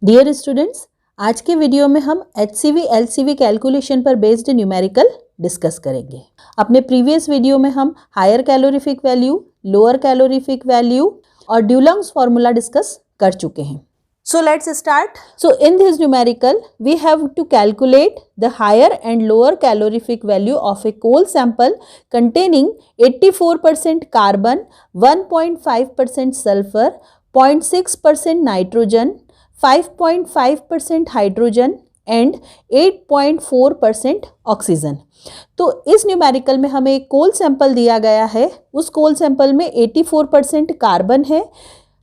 Dear students, आज के video में हम HCV LCV कैलकुलेशन पर बेस्ड न्यूमेरिकल डिस्कस करेंगे। अपने प्रीवियस वीडियो में हम higher calorific value, lower calorific value और ड्यूलॉन्ग्स फार्मूला डिस्कस कर चुके हैं। So let's start. So in this numerical, we have to calculate the higher and lower calorific value of a coal sample containing 84% carbon, 1.5% sulfur, 0.6% nitrogen, 5.5% hydrogen and 8.4% oxygen. तो इस numerical में हमें एक कोल sample दिया गया है। उस कोल सैंपल में 84% कार्बन है,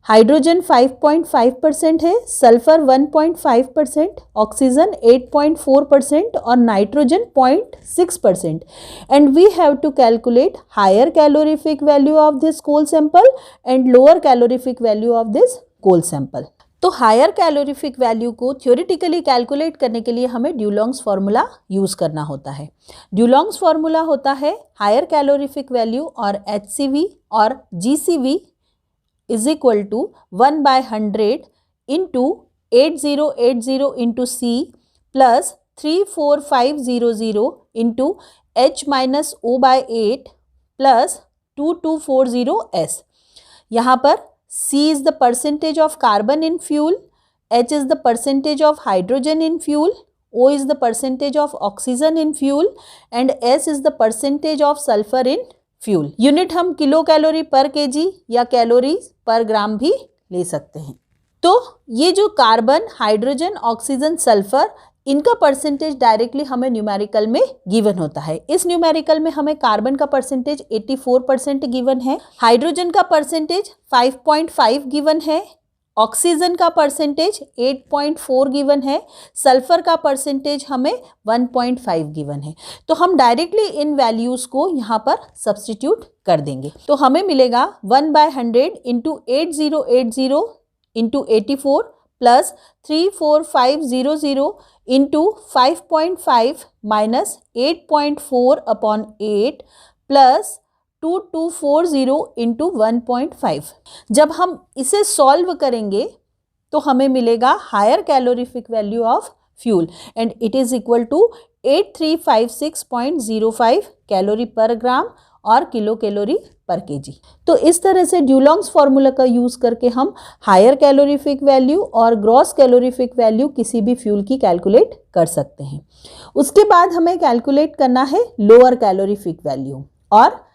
हाइड्रोजन 5.5% है, सल्फर 1.5%, ऑक्सीजन 8.4% और nitrogen 0.6%। And we have to calculate higher calorific value of this coal sample and lower calorific value of this coal sample. तो हायर कैलोरीफिक वैल्यू को थ्योरेटिकली कैलकुलेट करने के लिए हमें ड्यूलॉन्ग्स फार्मूला यूज़ करना होता है। ड्यूलॉन्ग्स फार्मूला होता है हायर कैलोरीफिक वैल्यू और HCV और GCV is equal to 1/100 into 8080 into C plus 34500 into H minus O/8 plus 2240 S। यहाँ पर C is the percentage of carbon in fuel, H is the percentage of hydrogen in fuel, O is the percentage of oxygen in fuel and S is the percentage of sulfur in fuel. Unit हम kilo calorie per KG या calorie per ग्राम भी ले सकते हैं। तो ये जो carbon, hydrogen, oxygen, sulphur, इनका परसेंटेज डायरेक्टली हमें न्यूमेरिकल में गिवन होता है। इस न्यूमेरिकल में हमें कार्बन का परसेंटेज 84% गिवन है, हाइड्रोजन का परसेंटेज 5.5 गिवन है, ऑक्सीजन का परसेंटेज 8.4 गिवन है, सल्फर का परसेंटेज हमें 1.5 गिवन है। तो हम डायरेक्टली इन वैल्यूज़ को यहाँ पर सब्स्टिट्यूट कर देंगे। तो हमें मिलेगा 1/100 into 8080 into 84 plus 34500 into 5.5 minus 8.4 upon 8 plus 2240 into 1.5। जब हम इसे सॉल्व करेंगे तो हमें मिलेगा higher calorific value of fuel and it is equal to 8356.05 calorie per gram और किलो कैलोरी पर केजी। तो इस तरह से ड्यूलॉन्ग्स फार्मूला का यूज़ करके हम हायर कैलोरीफिक वैल्यू और ग्रॉस कैलोरीफिक वैल्यू किसी भी फ्यूल की कैलकुलेट कर सकते हैं। उसके बाद हमें कैलकुलेट करना है लोअर कैलोरीफिक वैल्यू और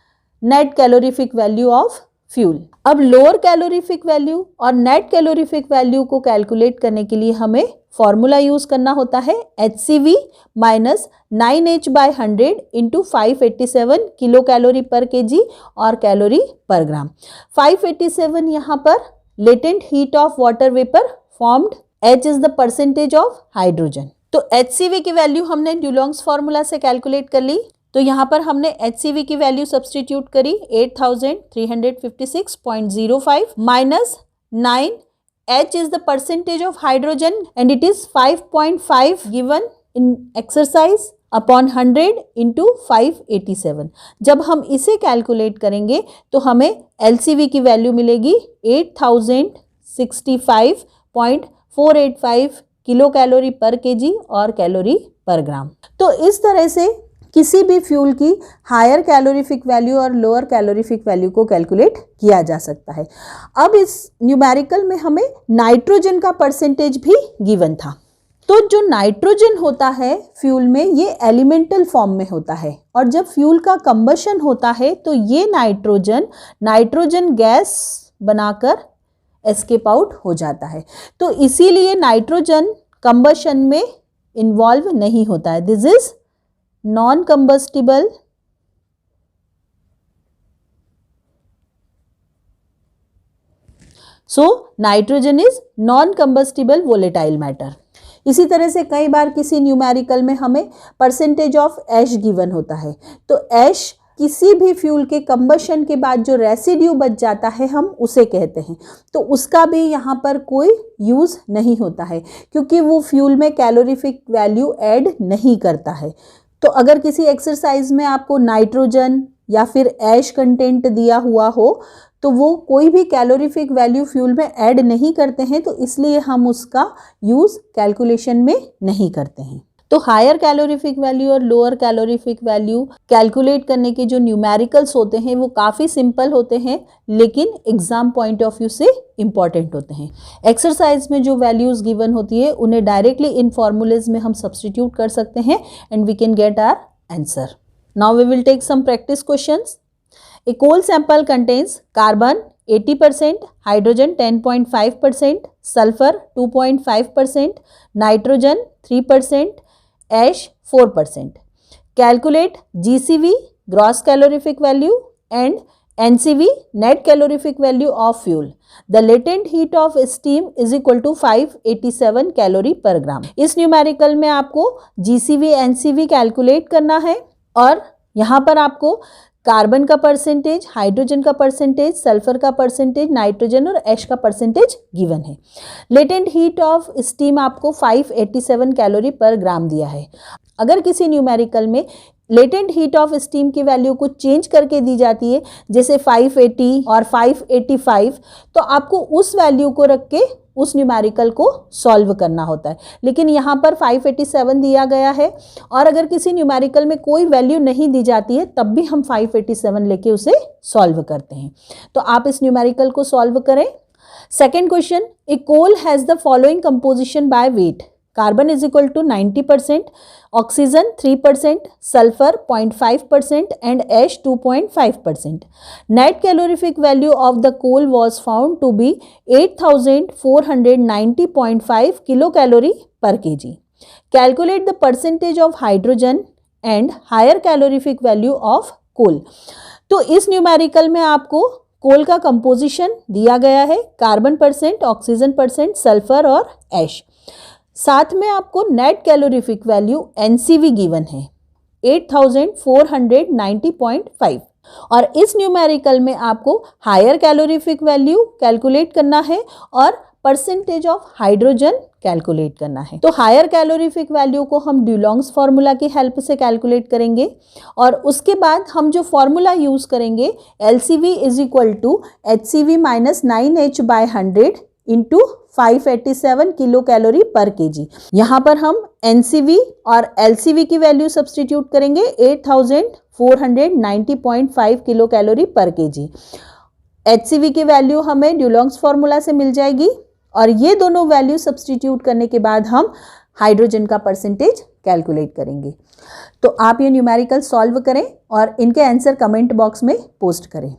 net calorific value of fuel. अब लोअर कैलोरीफिक वैल्यू और नेट कैलोरीफिक वैल्यू को कैलकुलेट करने के लिए हमें फॉर्मूला यूज़ करना होता है HCV minus 9H/100 into 587 kilo calorie per KG और कैलोरी पर ग्राम। 587 यहाँ पर latent heat of water vapour formed, H is the percentage of hydrogen. तो HCV की वैल्यू हमने ड्यूलॉन्ग्स फार्मूला से कैलकुलेट कर ली। तो यहाँ पर हमने HCV की वैल्यू सब्सटीट्यूट करी 8356.05 minus 9, H is the percentage of hydrogen and it is 5.5 given in exercise upon 100 into 587। जब हम इसे कैलकुलेट करेंगे तो हमें LCV की वैल्यू मिलेगी 8065.485 किलो कैलोरी पर केजी और कैलोरी पर ग्राम। तो इस तरह से किसी भी फ्यूल की हायर कैलोरीफिक वैल्यू और लोअर कैलोरीफिक वैल्यू को कैलकुलेट किया जा सकता है। अब इस न्यूमेरिकल में हमें नाइट्रोजन का परसेंटेज भी गिवन था। तो जो नाइट्रोजन होता है फ्यूल में, ये एलिमेंटल फॉर्म में होता है और जब फ्यूल का कंबशन होता है तो ये नाइट्रोजन गैस बनाकर एस्केप आउट हो जाता है। तो इसीलिए नाइट्रोजन कंबशन में इन्वॉल्व नहीं होता है। This is non combustible so nitrogen is non combustible volatile matter. इसी तरह से कई बार किसी न्यूमेरिकल में हमें परसेंटेज ऑफ ऐश गिवन होता है। तो ऐश किसी भी फ्यूल के कंबशन के बाद जो रेसिड्यू बच जाता है हम उसे कहते हैं। तो उसका भी यहाँ पर कोई यूज़ नहीं होता है क्योंकि वो फ्यूल में कैलोरीफिक वैल्यू ऐड नहीं करता है। तो अगर किसी एक्सरसाइज में आपको नाइट्रोजन या फिर ऐश कंटेंट दिया हुआ हो तो वो कोई भी कैलोरीफिक वैल्यू फ्यूल में ऐड नहीं करते हैं, तो इसलिए हम उसका यूज़ कैलकुलेशन में नहीं करते हैं। तो हायर कैलोरीफिक वैल्यू और लोअर कैलोरीफिक वैल्यू कैलकुलेट करने के जो न्यूमेरिकल्स होते हैं वो काफ़ी सिंपल होते हैं, लेकिन एग्जाम पॉइंट ऑफ व्यू से इम्पॉर्टेंट होते हैं। एक्सरसाइज में जो वैल्यूज़ गिवन होती है उन्हें डायरेक्टली इन फॉर्मूलेज में हम सब्सटीट्यूट कर सकते हैं and we can get our answer. Now we will take some practice questions. A coal sample contains carbon 80%, hydrogen 10.5%, sulfur 2.5%, nitrogen 3%, ash 4%. Calculate GCV gross calorific value and NCV net calorific value of fuel. The latent heat of steam is equal to 587 calorie per gram. इस numerical में आपको GCV NCV calculate करना है और यहाँ पर आपको carbon का परसेंटेज, हाइड्रोजन का परसेंटेज, सल्फर का परसेंटेज, नाइट्रोजन और एश का परसेंटेज गिवन है। लेटेंट हीट ऑफ स्टीम आपको 587 कैलोरी पर ग्राम दिया है। अगर किसी न्यूमेरिकल में लेटेंट हीट ऑफ स्टीम की वैल्यू को चेंज करके दी जाती है, जैसे 580 और 585, तो आपको उस वैल्यू को रख के उस न्यूमेरिकल को सॉल्व करना होता है। लेकिन यहाँ पर 587 दिया गया है और अगर किसी न्यूमेरिकल में कोई वैल्यू नहीं दी जाती है तब भी हम 587 लेके उसे सॉल्व करते हैं। तो आप इस न्यूमेरिकल को सॉल्व करें। Second question, a coal has the following composition by weight. Carbon is equal to 90%, oxygen 3%, sulphur 0.5% and ash 2.5%. Net calorific value of the coal was found to be 8490.5 kilocalorie per kg. Calculate the percentage of hydrogen and higher calorific value of coal. तो इस numerical में आपको कोल का composition दिया गया है, carbon percent, oxygen percent, sulphur और एश। साथ में आपको net calorific value NCV given है 8490.5 और इस न्यूमेरिकल में आपको हायर कैलोरीफिक वैल्यू कैलकुलेट करना है और परसेंटेज ऑफ हाइड्रोजन कैलकुलेट करना है। तो हायर कैलोरीफिक वैल्यू को हम ड्यूलॉन्ग्स फार्मूला की हेल्प से कैलकुलेट करेंगे और उसके बाद हम जो फार्मूला यूज करेंगे LCV is equal to HCV minus 9H/100 into 587 kilo calorie per kg. यहाँ पर हम एनसीवी और एलसीवी की वैल्यू सब्सटीट्यूट करेंगे 8490.5 kilo calorie per KG. HCV की वैल्यू हमें ड्यूलॉन्ग्स फार्मूला से मिल जाएगी और ये दोनों वैल्यू सब्सटीट्यूट करने के बाद हम हाइड्रोजन का परसेंटेज कैलकुलेट करेंगे। तो आप ये न्यूमेरिकल सॉल्व करें और इनके आंसर कमेंट बॉक्स में पोस्ट करें।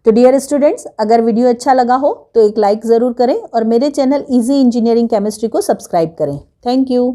तो डियर स्टूडेंट्स, अगर वीडियो अच्छा लगा हो तो एक लाइक ज़रूर करें और मेरे चैनल इजी इंजीनियरिंग केमिस्ट्री को सब्सक्राइब करें। Thank you.